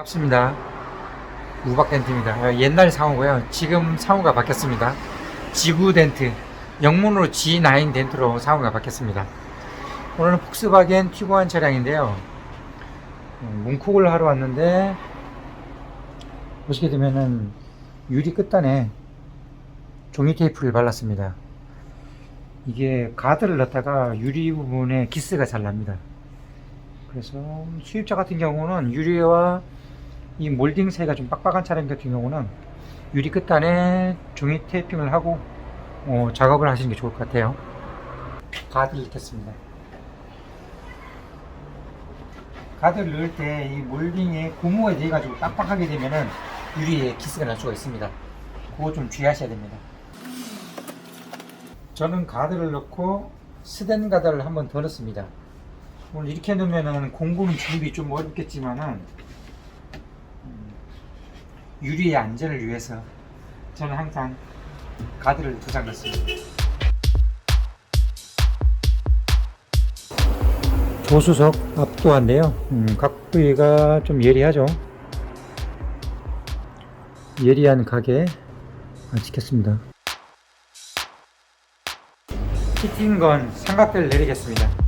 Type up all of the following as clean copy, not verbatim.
반갑습니다. 우박덴트입니다. 옛날 상호고요. 지금 상호가 바뀌었습니다. 지구 덴트, 영문으로 G9 덴트로 상호가 바뀌었습니다. 오늘은 폭스바겐 티구안 차량인데요. 문콕을 하러 왔는데 보시게 되면은 유리 끝단에 종이 테이프를 발랐습니다. 이게 가드를 넣다가 유리 부분에 기스가 잘 납니다. 그래서 수입차 같은 경우는 유리와 이 몰딩 사이가 좀 빡빡한 차량 같은 경우는 유리 끝단에 종이 테이핑을 하고 작업을 하시는 게 좋을 것 같아요. 가드를 넣겠습니다. 가드를 넣을 때 이 몰딩에 고무에 대해 가지고 빡빡하게 되면은 유리에 기스가 날 수가 있습니다. 그거 좀 주의하셔야 됩니다. 저는 가드를 넣고 스댄 가드를 한번 더 넣습니다. 오늘 이렇게 넣으면은 공구는 준비 좀 어렵겠지만은 유리의 안전을 위해서 저는 항상 가드를 2장 넣습니다. 조수석 앞도어인데요. 각 부위가 좀 예리하죠. 예리한 가게 찍혔습니다. 피팅건 삼각대를 내리겠습니다.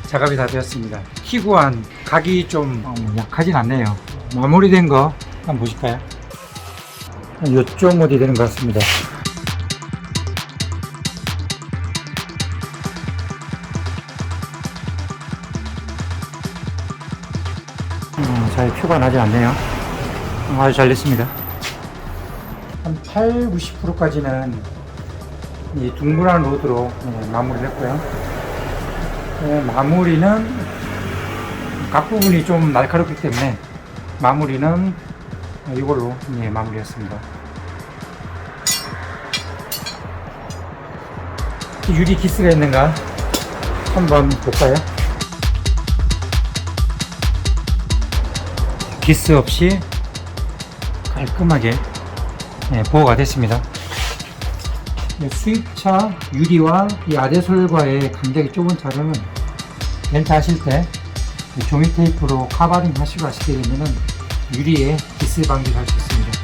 작업이 다 되었습니다. 티구안 각이 좀 약하진 않네요. 마무리된 거 한번 보실까요? 요쪽 모델이 되는 것 같습니다. 잘 표가 나지 않네요. 아주 잘 됐습니다. 한 80~90%까지는 이 둥그란 로드로 마무리를 했고요. 마무리는 각 부분이 좀 날카롭기 때문에 마무리는 이걸로 마무리했습니다. 유리 기스가 있는가 한번 볼까요? 기스 없이 깔끔하게 보호가 됐습니다. 수입차 유리와 이 아대솔과의 간격이 좁은 차량은 렌트 하실 때 이 종이 테이프로 카바링 하시고 하시게 되면은 유리에 기스 방지를 할 수 있습니다.